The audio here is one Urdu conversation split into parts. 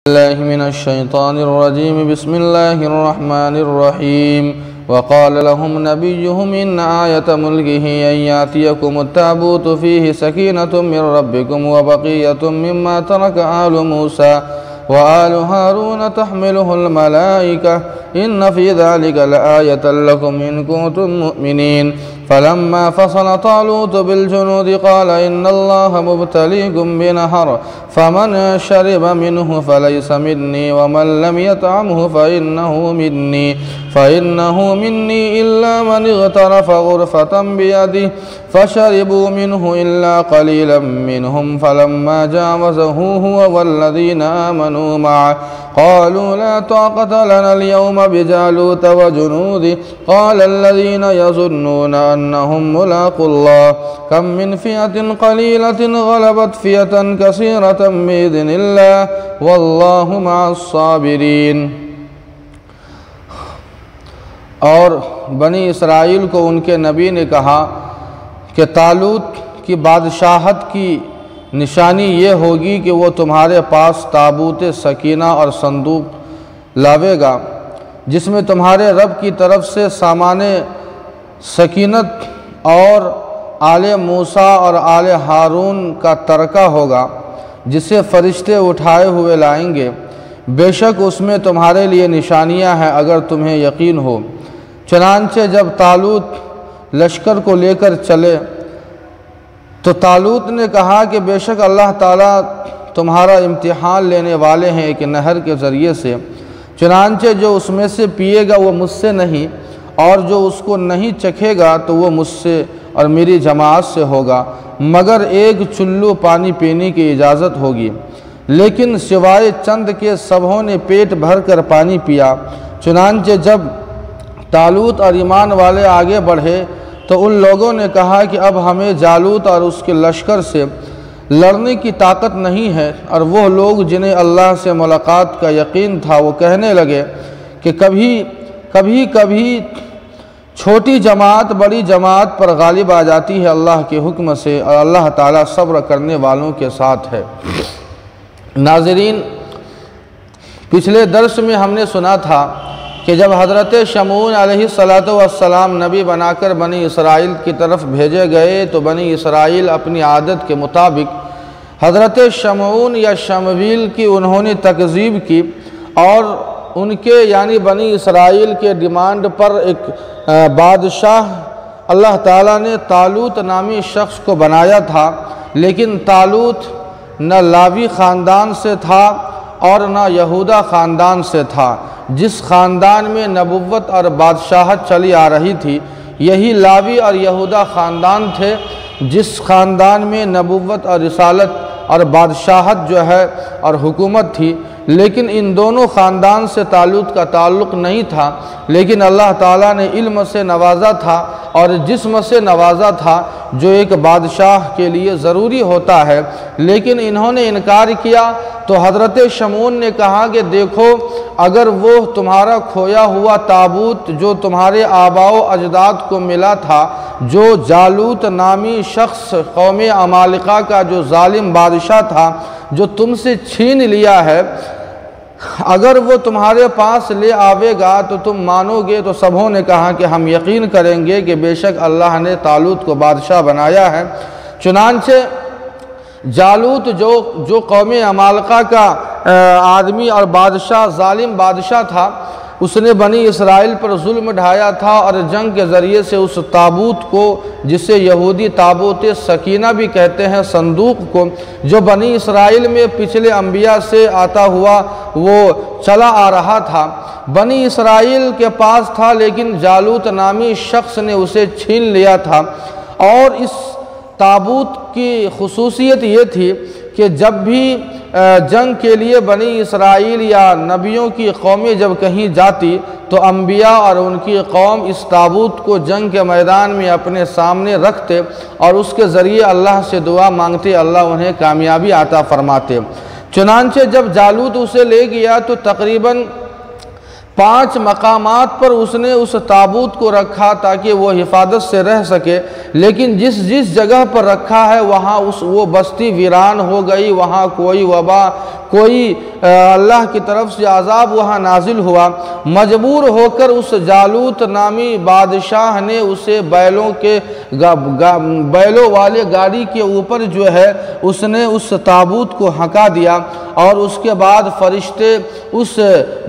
الله من الشيطان الرجيم بسم الله الرحمن الرحيم وقال لهم نبيهم إن آية ملكه أن يأتيكم التابوت فيه سكينة من ربكم وبقية مما ترك آل موسى وآل هارون تحمله الملائكة إن في ذلك لآية لكم إن كنتم مؤمنين فلما فصل طالوت بالجنود قال إن الله مبتليكم بنهر فمن شرب منه فليس مني ومن لم يطعمه فإنه مني إلا من اغترف غرفة بيده فشربوا منه إلا قليلا منهم فلما جاوزه هو والذين آمنوا معه قالوا لا طاقة لنا اليوم بجالوت وجنوده قال الذين يظنون أنهم ملاقو الله كم من فئة قليلة غلبت فئة كثيرة بإذن الله والله مع الصابرين۔ اور بنی اسرائیل کو ان کے نبی نے کہا کہ طالوت کی بادشاہت کی نشانی یہ ہوگی کہ وہ تمہارے پاس تابوت سکینہ اور صندوق لاوے گا جس میں تمہارے رب کی طرف سے سامان سکینت اور آل موسیٰ اور آل ہارون کا ترکہ ہوگا جسے فرشتے اٹھائے ہوئے لائیں گے، بے شک اس میں تمہارے لیے نشانیاں ہیں اگر تمہیں یقین ہو۔ چنانچہ جب طالوت لشکر کو لے کر چلے تو طالوت نے کہا کہ بے شک اللہ تعالیٰ تمہارا امتحان لینے والے ہیں ایک نہر کے ذریعے سے، چنانچہ جو اس میں سے پیے گا وہ مجھ سے نہیں اور جو اس کو نہیں چکھے گا تو وہ مجھ سے اور میری جماعت سے ہوگا، مگر ایک چلو پانی پینے کی اجازت ہوگی۔ لیکن سوائے چند کے سبھوں نے پیٹ بھر کر پانی پیا۔ چنانچہ جب طالوت اور ایمان والے آگے بڑھے تو ان لوگوں نے کہا کہ اب ہمیں جالوت اور اس کے لشکر سے لڑنے کی طاقت نہیں ہے، اور وہ لوگ جنہیں اللہ سے ملاقات کا یقین تھا وہ کہنے لگے کہ کبھی چھوٹی جماعت بڑی جماعت پر غالب آ جاتی ہے اللہ کے حکم سے، اور اللہ تعالیٰ صبر کرنے والوں کے ساتھ ہے۔ ناظرین، پچھلے درس میں ہم نے سنا تھا کہ جب حضرت شمعون علیہ السلام نبی بنا کر بنی اسرائیل کی طرف بھیجے گئے تو بنی اسرائیل اپنی عادت کے مطابق حضرت شمعون یا شمویل کی انہوں نے تکذیب کی، اور ان کے یعنی بنی اسرائیل کے ڈیمانڈ پر ایک بادشاہ اللہ تعالیٰ نے طالوت نامی شخص کو بنایا تھا، لیکن طالوت نہ لاوی خاندان سے تھا اور نہ یہودا خاندان سے تھا۔ جس خاندان میں نبوت اور بادشاہت چلی آ رہی تھی یہی لاوی اور یہودا خاندان تھے، جس خاندان میں نبوت اور رسالت اور بادشاہت جو ہے اور حکومت تھی، لیکن ان دونوں خاندان سے طالوت کا تعلق نہیں تھا، لیکن اللہ تعالیٰ نے علم سے نوازا تھا اور جسم سے نوازا تھا جو ایک بادشاہ کے لیے ضروری ہوتا ہے، لیکن انہوں نے انکار کیا۔ تو حضرت شمعون نے کہا کہ دیکھو، اگر وہ تمہارا کھویا ہوا تابوت جو تمہارے آباء و اجداد کو ملا تھا، جو جالوت نامی شخص قوم عمالقہ کا جو ظالم بادشاہ تھا جو تم سے چھین لیا ہے، اگر وہ تمہارے پاس لے آوے گا تو تم مانو گے؟ تو سبھوں نے کہا کہ ہم یقین کریں گے کہ بے شک اللہ نے طالوت کو بادشاہ بنایا ہے۔ چنانچہ جالوت جو قوم عمالقہ کا آدمی اور بادشاہ ظالم بادشاہ تھا، اس نے بنی اسرائیل پر ظلم ڈھایا تھا اور جنگ کے ذریعے سے اس تابوت کو، جسے یہودی تابوت سکینہ بھی کہتے ہیں، صندوق کو، جو بنی اسرائیل میں پچھلے انبیاء سے آتا ہوا وہ چلا آ رہا تھا، بنی اسرائیل کے پاس تھا، لیکن جالوت نامی شخص نے اسے چھین لیا تھا۔ اور اس تابوت کی خصوصیت یہ تھی کہ جب بھی جنگ کے لیے بنی اسرائیل یا نبیوں کی قومیں جب کہیں جاتی تو انبیاء اور ان کی قوم اس تابوت کو جنگ کے میدان میں اپنے سامنے رکھتے اور اس کے ذریعے اللہ سے دعا مانگتے، اللہ انہیں کامیابی عطا فرماتے۔ چنانچہ جب جالوت اسے لے گیا تو تقریباً 5 مقامات پر اس نے اس تابوت کو رکھا تاکہ وہ حفاظت سے رہ سکے، لیکن جس جگہ پر رکھا ہے وہاں وہ بستی ویران ہو گئی، وہاں کوئی وبا کوئی اللہ کی طرف سے عذاب وہاں نازل ہوا، مجبور ہو کر اس جالوت نامی بادشاہ نے اسے بیلوں والے گاڑی کے اوپر جو ہے اس نے اس تابوت کو ہکا دیا، اور اس کے بعد فرشتے اس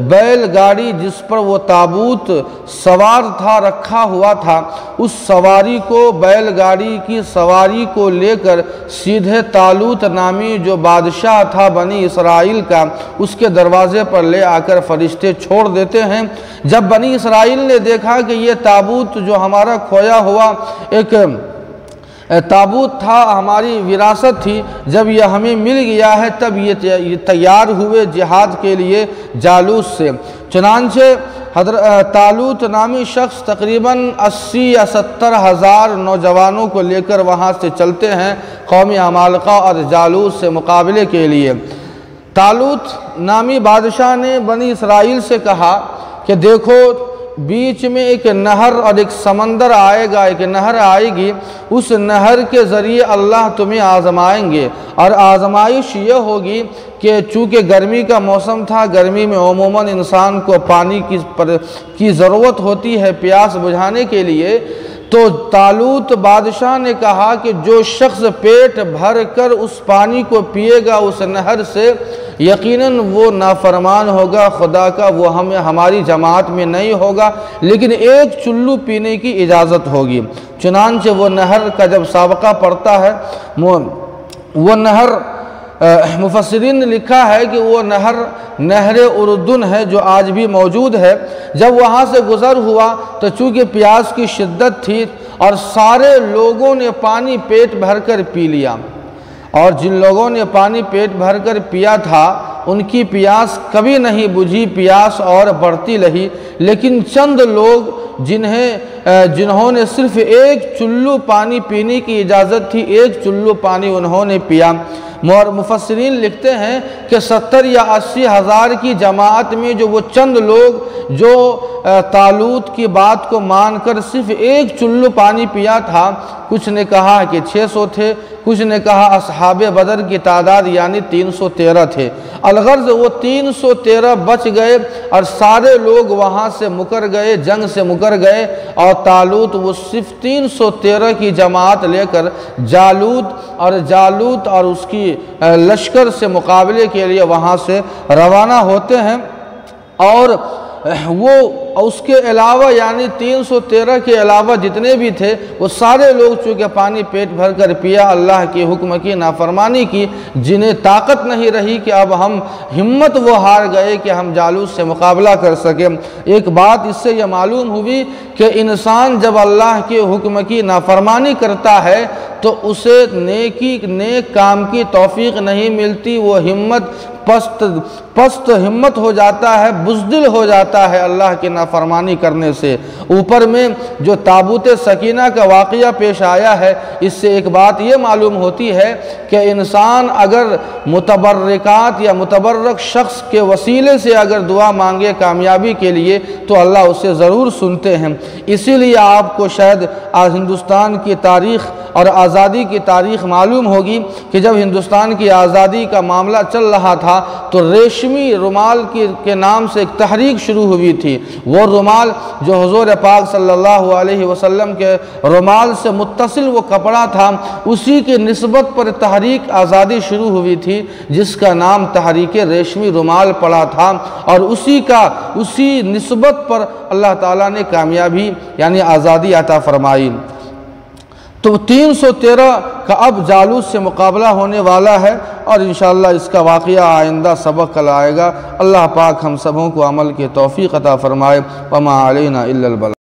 بیل گاڑی جس پر وہ تابوت سوار تھا رکھا ہوا تھا، اس سواری کو بیل گاڑی کی سواری کو لے کر سیدھے طالوت نامی جو بادشاہ تھا بنی اسرائیل کا اس کے دروازے پر لے آ کر فرشتے چھوڑ دیتے ہیں۔ جب بنی اسرائیل نے دیکھا کہ یہ تابوت جو ہمارا کھویا ہوا ایک تابوت تھا، ہماری وراثت تھی، جب یہ ہمیں مل گیا ہے تب یہ تیار ہوئے جہاد کے لیے جالوت سے۔ چنانچہ طالوت نامی شخص تقریباً 80 یا 70 ہزار نوجوانوں کو لے کر وہاں سے چلتے ہیں قوم عمالقہ اور جالوت سے مقابلے کے لیے۔ طالوت نامی بادشاہ نے بنی اسرائیل سے کہا کہ دیکھو بیچ میں ایک نہر اور ایک سمندر آئے گا، ایک نہر آئے گی، اس نہر کے ذریعے اللہ تمہیں آزمائیں گے، اور آزمائش یہ ہوگی کہ چونکہ گرمی کا موسم تھا، گرمی میں عموماً انسان کو پانی کی ضرورت ہوتی ہے پیاس بجھانے کے لیے، تو طالوت بادشاہ نے کہا کہ جو شخص پیٹ بھر کر اس پانی کو پیے گا اس نہر سے، یقیناً وہ نافرمان ہوگا خدا کا، وہ ہماری جماعت میں نہیں ہوگا، لیکن ایک چلو پینے کی اجازت ہوگی۔ چنانچہ وہ نہر کا جب سابقہ پڑتا ہے، وہ نہر مفسرین نے لکھا ہے کہ وہ نہر اردن ہے جو آج بھی موجود ہے۔ جب وہاں سے گزر ہوا تو چونکہ پیاس کی شدت تھی اور سارے لوگوں نے پانی پیٹ بھر کر پی لیا، اور جن لوگوں نے پانی پیٹ بھر کر پیا تھا ان کی پیاس کبھی نہیں بجھی، پیاس اور بڑھتی رہی، لیکن چند لوگ جنہوں نے صرف ایک چلو پانی پینے کی اجازت تھی، ایک چلو پانی انہوں نے پیا۔ مفسرین لکھتے ہیں کہ 70 یا 80 ہزار کی جماعت میں جو وہ چند لوگ جو طالوت کی بات کو مان کر صرف ایک چلو پانی پیا تھا، کچھ نے کہا کہ 600 تھے، کچھ نے کہا اصحاب بدر کی تعداد یعنی 313 تھے۔ الغرض وہ 313 بچ گئے اور سارے لوگ وہاں سے مکر گئے، جنگ سے مکر گئے، اور طالوت وہ صرف 313 کی جماعت لے کر جالوت اور اس کی لشکر سے مقابلے کے لیے وہاں سے روانہ ہوتے ہیں۔ اور وہ اس کے علاوہ یعنی 313 کے علاوہ جتنے بھی تھے وہ سارے لوگ چونکہ پانی پیٹ بھر کر پیا، اللہ کے حکم کی نافرمانی کی، جنہیں طاقت نہیں رہی کہ اب ہم ہمت وہ ہار گئے کہ ہم جالوت سے مقابلہ کر سکیں۔ ایک بات اس سے یہ معلوم ہوئی کہ انسان جب اللہ کے حکم کی نافرمانی کرتا ہے تو اسے نیک کام کی توفیق نہیں ملتی، وہ پست ہمت ہو جاتا ہے، بزدل ہو جاتا ہے اللہ کی نافرمانی کرنے سے۔ اوپر میں جو تابوت سکینہ کا واقعہ پیش آیا ہے، اس سے ایک بات یہ معلوم ہوتی ہے کہ انسان اگر متبرکات یا متبرک شخص کے وسیلے سے اگر دعا مانگے کامیابی کے لیے تو اللہ اسے ضرور سنتے ہیں۔ اسی لیے آپ کو شاید آج ہندوستان کی تاریخ اور آزادی کی تاریخ معلوم ہوگی کہ جب ہندوستان کی آزادی کا معاملہ چل رہا تھا تو ریشمی رومال کے نام سے ایک تحریک شروع ہوئی تھی۔ وہ رومال جو حضور پاک صلی اللہ علیہ وسلم کے رومال سے متصل وہ کپڑا تھا، اسی کی نسبت پر تحریک آزادی شروع ہوئی تھی جس کا نام تحریک ریشمی رومال پڑا تھا، اور اسی نسبت پر اللہ تعالیٰ نے کامیابی یعنی آزادی عطا فرمائی۔ تو 313 کا اب جالوت سے مقابلہ ہونے والا ہے، اور انشاءاللہ اس کا واقعہ آئندہ سبق کل آئے گا۔ اللہ پاک ہم سبوں کو عمل کی توفیق عطا فرمائے۔ وما علینا الا البلاغ۔